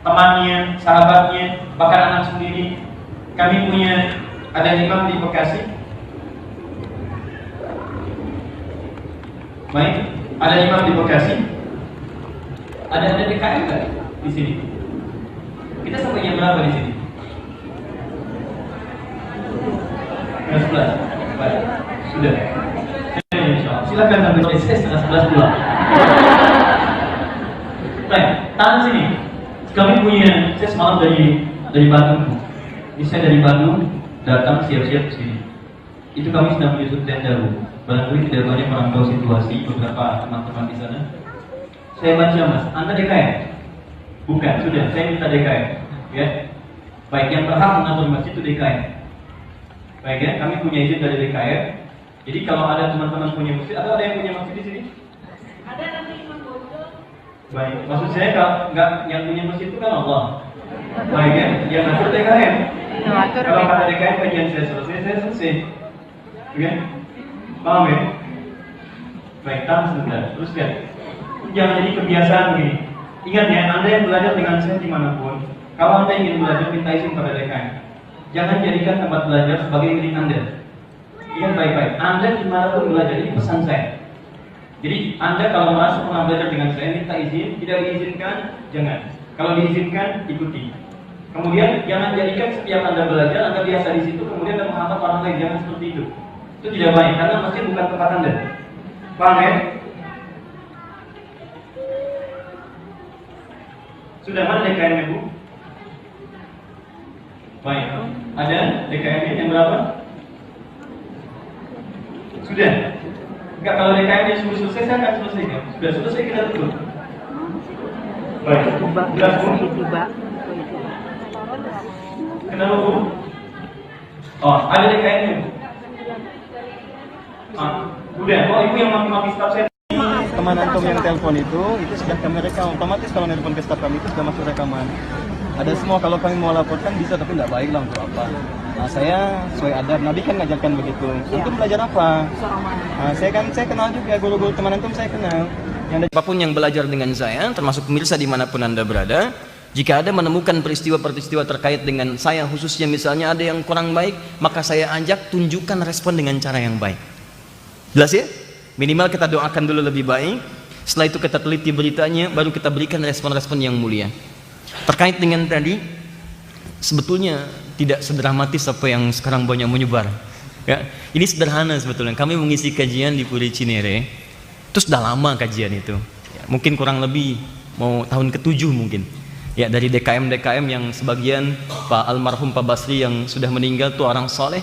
temannya, sahabatnya, bahkan anak sendiri. Kami punya ada imam di Bekasi. Baik, ada imam di Bekasi. Ada DKM nggak di sini? Kita sampai jam berapa di sini? Jam 11. Baik, sudah. Silakan sampai setengah 11 pulang. Baik, tahan sini. Kami punya, saya semalam dari Bandung. Ini saya dari Bandung datang siap-siap ke sini. Itu kami sedang menyusun tenda. Barangkali tidak banyak orang tahu situasi beberapa teman-teman di sana. Saya baca, Mas, Anda DKM? Bukan, sudah, saya minta DKM. Ya, baik, yang berhak mengatur masjid itu DKM. Baik ya, kami punya izin dari DKM. Jadi kalau ada teman-teman punya masjid, atau ada yang punya masjid di sini? Ada, nanti Imam Bojo. Baik, maksud saya kalau nggak yang punya masjid itu kan Allah. Baik ya, yang ngatur DKM. Kalau kata DKM kajian saya selesai. Oke? Paham ya? Baik, tahan sebentar. Terus lihat. Jangan jadi kebiasaan begini. Ingat ya, Anda yang belajar dengan saya dimanapun, kalau Anda ingin belajar, minta izin pada DKM. Jangan jadikan tempat belajar sebagai milik Anda. Ingat baik-baik, Anda dimanapun belajar, ini pesan saya. Jadi Anda kalau merasa pernah belajar dengan saya, minta izin. Tidak diizinkan, jangan. Kalau diizinkan, ikuti. Kemudian jangan jadikan setiap Anda belajar, Anda biasa di situ, kemudian Anda menghambat orang lain. Jangan seperti itu. Itu tidak baik, karena masjid bukan tempat Anda. Paham ya? Sudah mana DKM-nya, Bu? Baik, ada DKM-nya yang berapa? Sudah? Enggak, kalau DKM-nya sudah selesai, saya akan selesaikan. Sudah selesai, kita tutup. Baik, sudah, Bu? Kenapa, Bu? Oh, ada DKM-nya, Bu? Udah, oh ibu yang maki-maki staf saya. Teman antum yang telepon itu sudah kami rekam. Otomatis kalau nelpon ke staf kami itu sudah masuk rekaman. Ada semua, kalau kami mau laporkan bisa, tapi tidak baik lah untuk apa. Nah, saya sesuai adab, Nabi kan ngajarkan begitu. Antum belajar apa? Nah, saya kenal juga guru-guru teman antum, saya kenal. Apapun yang belajar dengan saya, termasuk pemirsa dimanapun Anda berada, jika ada menemukan peristiwa-peristiwa terkait dengan saya, khususnya misalnya ada yang kurang baik, maka saya ajak tunjukkan respon dengan cara yang baik. Jelas ya? Minimal kita doakan dulu lebih baik. Setelah itu kita teliti beritanya, baru kita berikan respon-respon yang mulia. Terkait dengan tadi, sebetulnya tidak sedramatis apa yang sekarang banyak menyebar. Ya, ini sederhana sebetulnya. Kami mengisi kajian di Puri Cinere, itu sudah lama kajian itu. Ya, mungkin kurang lebih mau tahun ke-7 mungkin. Ya, dari DKM yang sebagian Pak almarhum Pak Basri yang sudah meninggal itu orang soleh.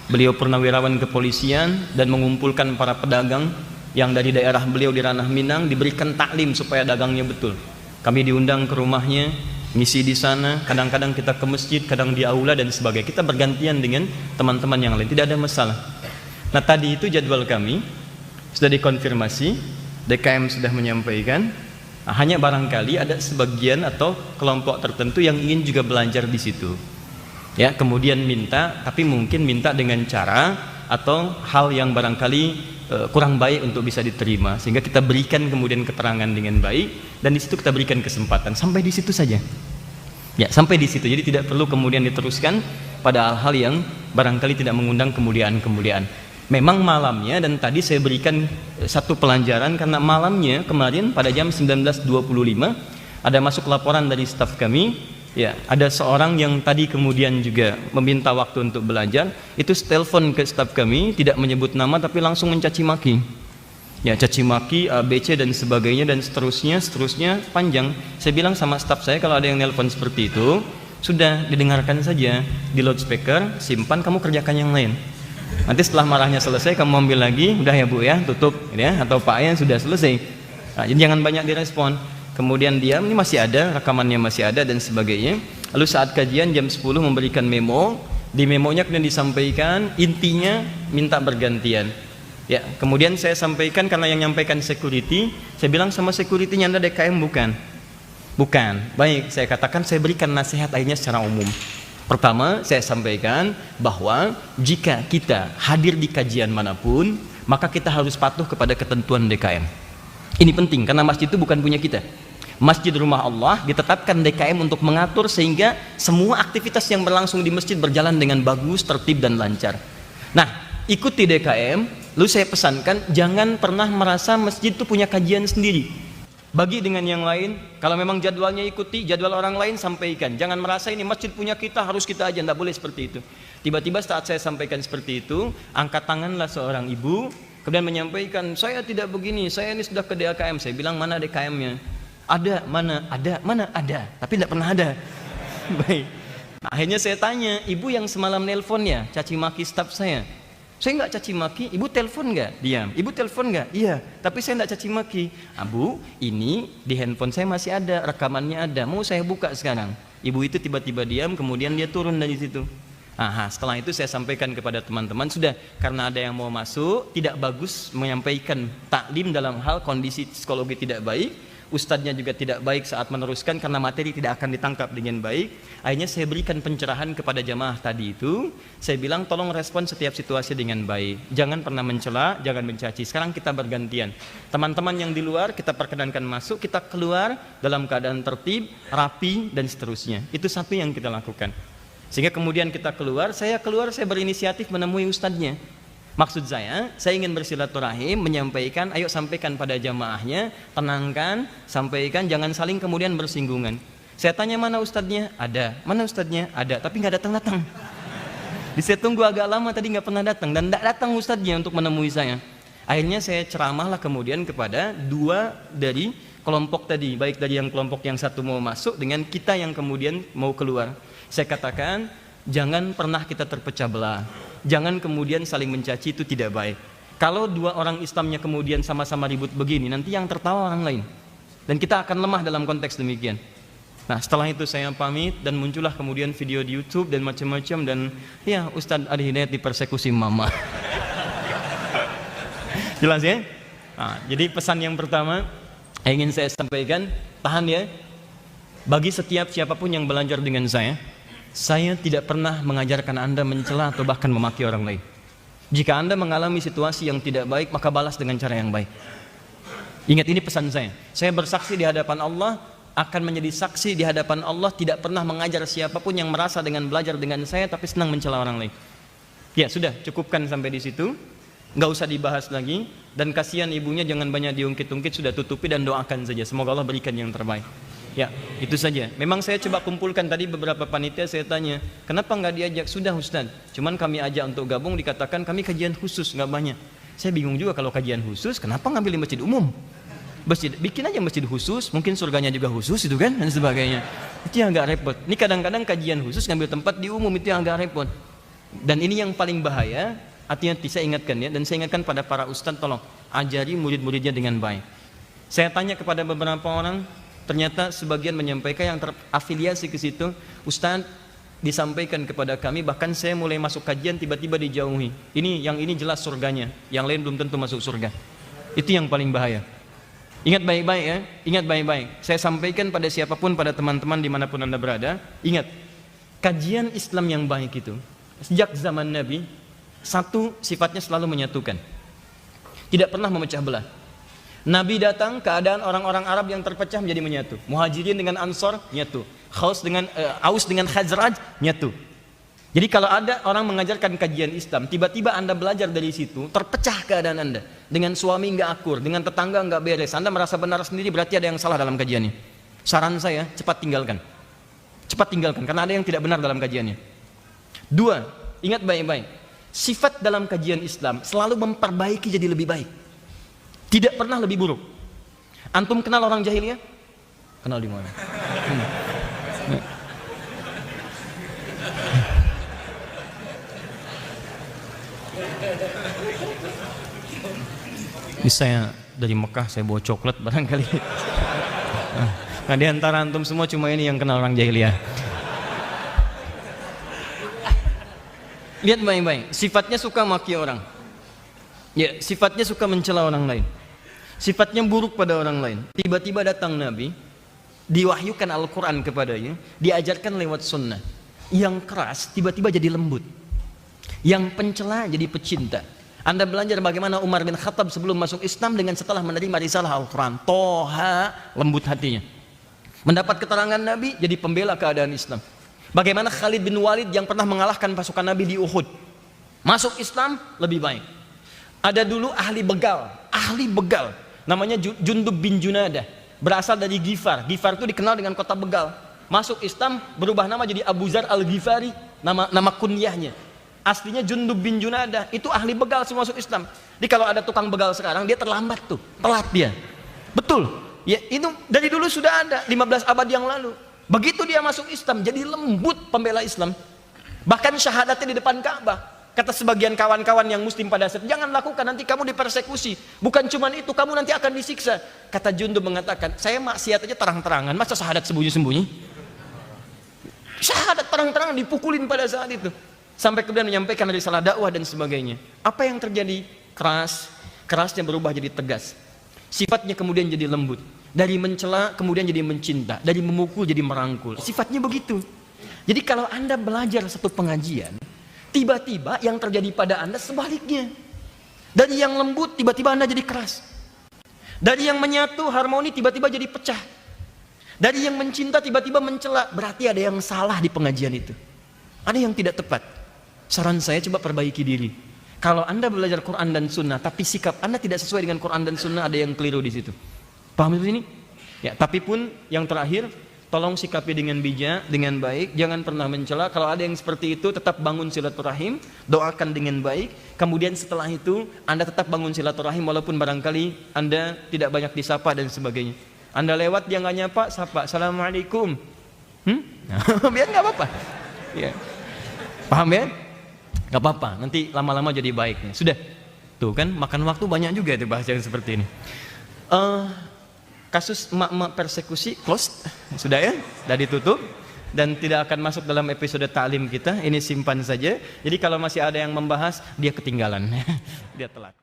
Beliau purnawirawan kepolisian dan mengumpulkan para pedagang yang dari daerah beliau di ranah Minang, diberikan taklim supaya dagangnya betul. Kami diundang ke rumahnya, ngisi di sana, kadang-kadang kita ke masjid, kadang di aula dan sebagainya. Kita bergantian dengan teman-teman yang lain, tidak ada masalah. Nah, tadi itu jadwal kami sudah dikonfirmasi, DKM sudah menyampaikan. Nah, hanya barangkali ada sebagian atau kelompok tertentu yang ingin juga belajar di situ. Ya, kemudian minta, tapi mungkin minta dengan cara atau hal yang barangkali kurang baik untuk bisa diterima, sehingga kita berikan kemudian keterangan dengan baik, dan di situ kita berikan kesempatan. Sampai di situ saja. Ya, sampai di situ. Jadi tidak perlu kemudian diteruskan pada hal-hal yang barangkali tidak mengundang kemuliaan-kemuliaan. Memang malamnya, dan tadi saya berikan satu pelajaran karena malamnya kemarin pada jam 19.25 ada masuk laporan dari staf kami. Ya, ada seorang yang tadi kemudian juga meminta waktu untuk belajar, itu telepon ke staf kami, tidak menyebut nama tapi langsung mencaci maki. Ya, caci maki, ABC dan sebagainya dan seterusnya panjang. Saya bilang sama staf saya, kalau ada yang nelpon seperti itu, sudah didengarkan saja di loudspeaker, simpan, kamu kerjakan yang lain. Nanti setelah marahnya selesai, kamu ambil lagi, udah ya Bu ya, tutup ya, atau Pak ya, sudah selesai. Nah, jadi jangan banyak direspon. Kemudian diam, ini masih ada, rekamannya masih ada dan sebagainya. Lalu saat kajian jam 10 memberikan memo, di memonya kemudian disampaikan intinya minta bergantian. Ya, kemudian saya sampaikan karena yang nyampaikan security, saya bilang sama security-nya, Anda DKM bukan? Bukan. Baik, saya katakan, saya berikan nasihat akhirnya secara umum. Pertama, saya sampaikan bahwa jika kita hadir di kajian manapun, maka kita harus patuh kepada ketentuan DKM. Ini penting karena masjid itu bukan punya kita. Masjid Rumah Allah ditetapkan DKM untuk mengatur sehingga semua aktivitas yang berlangsung di masjid berjalan dengan bagus, tertib dan lancar. Nah, ikuti DKM, lalu saya pesankan jangan pernah merasa masjid itu punya kajian sendiri. Bagi dengan yang lain, kalau memang jadwalnya ikuti, jadwal orang lain sampaikan. Jangan merasa ini masjid punya kita, harus kita aja, tidak boleh seperti itu. Tiba-tiba saat saya sampaikan seperti itu, angkat tanganlah seorang ibu, kemudian menyampaikan, saya tidak begini, saya ini sudah ke DKM. Saya bilang, mana DKM-nya? Ada, mana ada, tapi tidak pernah ada. Baik. Akhirnya saya tanya, ibu yang semalam nelpon ya, caci maki staf saya. Saya nggak caci maki, ibu telepon nggak? Diam. Ibu telepon nggak? Iya. Tapi saya nggak caci maki. Bu, ini di handphone saya masih ada, rekamannya ada. Mau saya buka sekarang? Ibu itu tiba-tiba diam, kemudian dia turun dari situ. Setelah itu saya sampaikan kepada teman-teman, sudah, karena ada yang mau masuk, tidak bagus menyampaikan taklim dalam hal kondisi psikologi tidak baik. Ustadznya juga tidak baik saat meneruskan karena materi tidak akan ditangkap dengan baik. Akhirnya saya berikan pencerahan kepada jamaah tadi itu. Saya bilang tolong respon setiap situasi dengan baik. Jangan pernah mencela, jangan mencaci. Sekarang kita bergantian. Teman-teman yang di luar kita perkenankan masuk, kita keluar dalam keadaan tertib, rapi dan seterusnya. Itu satu yang kita lakukan. Sehingga kemudian kita keluar, saya berinisiatif menemui ustadznya. Maksud saya ingin bersilaturahim, menyampaikan, ayo sampaikan pada jamaahnya, tenangkan, sampaikan, jangan saling kemudian bersinggungan. Saya tanya mana ustadznya? Ada. Mana ustadznya? Ada, tapi nggak datang-datang. Saya tunggu agak lama tadi nggak pernah datang dan nggak datang ustadznya untuk menemui saya. Akhirnya saya ceramahlah kemudian kepada dua dari kelompok tadi, baik dari yang kelompok yang satu mau masuk dengan kita yang kemudian mau keluar. Saya katakan, jangan pernah kita terpecah belah. Jangan kemudian saling mencaci, itu tidak baik. Kalau dua orang Islamnya kemudian sama-sama ribut begini, nanti yang tertawa orang lain. Dan kita akan lemah dalam konteks demikian. Nah, setelah itu saya pamit dan muncullah kemudian video di YouTube dan macam-macam dan ya Ustadz Adi Hidayat dipersekusi mama. Jelas ya? Jadi pesan yang pertama ingin saya sampaikan, tahan ya. Bagi setiap siapapun yang belajar dengan saya tidak pernah mengajarkan Anda mencela atau bahkan memaki orang lain. Jika Anda mengalami situasi yang tidak baik, maka balas dengan cara yang baik. Ingat, ini pesan saya. Saya bersaksi di hadapan Allah, akan menjadi saksi di hadapan Allah, tidak pernah mengajar siapapun yang merasa dengan belajar dengan saya tapi senang mencela orang lain. Ya sudah, cukupkan sampai di situ. Nggak usah dibahas lagi. Dan kasihan ibunya, jangan banyak diungkit-ungkit, sudah tutupi dan doakan saja. Semoga Allah berikan yang terbaik. Ya, itu saja. Memang saya coba kumpulkan tadi beberapa panitia, saya tanya, kenapa nggak diajak? Sudah Ustaz, cuman kami ajak untuk gabung, dikatakan kami kajian khusus, nggak banyak. Saya bingung juga kalau kajian khusus, kenapa ngambil di masjid umum? Bikin aja masjid khusus, mungkin surganya juga khusus itu kan, dan sebagainya. Itu yang agak repot. Ini kadang-kadang kajian khusus ngambil tempat di umum, itu yang agak repot. Dan ini yang paling bahaya, hati-hati saya ingatkan ya, dan saya ingatkan pada para ustadz, tolong ajari murid-muridnya dengan baik. Saya tanya kepada beberapa orang, ternyata sebagian menyampaikan yang terafiliasi ke situ, Ustaz, disampaikan kepada kami, bahkan saya mulai masuk kajian tiba-tiba dijauhi. Yang ini jelas surganya, yang lain belum tentu masuk surga. Itu yang paling bahaya. Ingat baik-baik ya, ingat baik-baik. Saya sampaikan pada siapapun, pada teman-teman dimanapun Anda berada, ingat, kajian Islam yang baik itu, sejak zaman Nabi, satu sifatnya selalu menyatukan. Tidak pernah memecah belah. Nabi datang, keadaan orang-orang Arab yang terpecah menjadi menyatu. Muhajirin dengan Ansor, nyatu. Aus dengan Khazraj, nyatu. Jadi kalau ada orang mengajarkan kajian Islam, tiba-tiba Anda belajar dari situ, terpecah keadaan Anda. Dengan suami nggak akur, dengan tetangga nggak beres, Anda merasa benar sendiri, berarti ada yang salah dalam kajiannya. Saran saya, cepat tinggalkan. Cepat tinggalkan, karena ada yang tidak benar dalam kajiannya. Dua, ingat baik-baik. Sifat dalam kajian Islam selalu memperbaiki jadi lebih baik. Tidak pernah lebih buruk. Antum kenal orang jahiliyah? Kenal di mana? Ini saya dari Mekah, saya bawa coklat barangkali. Nah, di antara antum semua cuma ini yang kenal orang jahiliyah. Lihat baik-baik, sifatnya suka maki orang. Ya, sifatnya suka mencela orang lain. Sifatnya buruk pada orang lain. Tiba-tiba datang Nabi, diwahyukan Al-Quran kepadanya, diajarkan lewat sunnah. Yang keras tiba-tiba jadi lembut. Yang pencela jadi pecinta. Anda belajar bagaimana Umar bin Khattab sebelum masuk Islam dengan setelah menerima risalah Al-Quran. Toha, lembut hatinya. Mendapat keterangan Nabi, jadi pembela keadaan Islam. Bagaimana Khalid bin Walid yang pernah mengalahkan pasukan Nabi di Uhud, masuk Islam lebih baik. Ada dulu ahli begal, namanya Jundub bin Junadah, berasal dari Ghifar. Ghifar itu dikenal dengan kota begal. Masuk Islam, berubah nama jadi Abu Zar al-Ghifari, nama kunyahnya. Aslinya Jundub bin Junadah, itu ahli begal semua masuk Islam. Jadi kalau ada tukang begal sekarang, dia terlambat tuh, telat dia. Betul, ya itu dari dulu sudah ada, 15 abad yang lalu. Begitu dia masuk Islam, jadi lembut pembela Islam. Bahkan syahadatnya di depan Ka'bah. Kata sebagian kawan-kawan yang muslim pada saat, jangan lakukan, nanti kamu dipersekusi. Bukan cuma itu, kamu nanti akan disiksa. Kata Jundub mengatakan, saya maksiat aja terang-terangan, masa syahadat sembunyi-sembunyi? Syahadat terang-terangan dipukulin pada saat itu. Sampai kemudian menyampaikan risalah dakwah dan sebagainya. Apa yang terjadi? Kerasnya berubah jadi tegas. Sifatnya kemudian jadi lembut. Dari mencela kemudian jadi mencinta, dari memukul jadi merangkul. Sifatnya begitu. Jadi kalau Anda belajar satu pengajian, tiba-tiba yang terjadi pada Anda sebaliknya. Dari yang lembut tiba-tiba Anda jadi keras. Dari yang menyatu harmoni tiba-tiba jadi pecah. Dari yang mencinta tiba-tiba mencela. Berarti ada yang salah di pengajian itu. Ada yang tidak tepat. Saran saya coba perbaiki diri. Kalau Anda belajar Quran dan Sunnah tapi sikap Anda tidak sesuai dengan Quran dan Sunnah, ada yang keliru di situ. Paham itu ini? Ya, tapi pun yang terakhir, tolong sikapi dengan bijak, dengan baik, jangan pernah mencela. Kalau ada yang seperti itu, tetap bangun silaturahim, doakan dengan baik. Kemudian setelah itu, Anda tetap bangun silaturahim walaupun barangkali Anda tidak banyak disapa dan sebagainya. Anda lewat dia nggak nyapa, sapa, assalamualaikum. Biar nggak apa-apa. Ya. Paham ya? Nggak apa-apa. Nanti lama-lama jadi baik. Sudah. Tuh kan, makan waktu banyak juga itu bahasa yang seperti ini. Kasus emak-emak persekusi closed, sudah ya, sudah ditutup dan tidak akan masuk dalam episode ta'lim kita. Ini simpan saja. Jadi kalau masih ada yang membahas, dia ketinggalan, dia telat.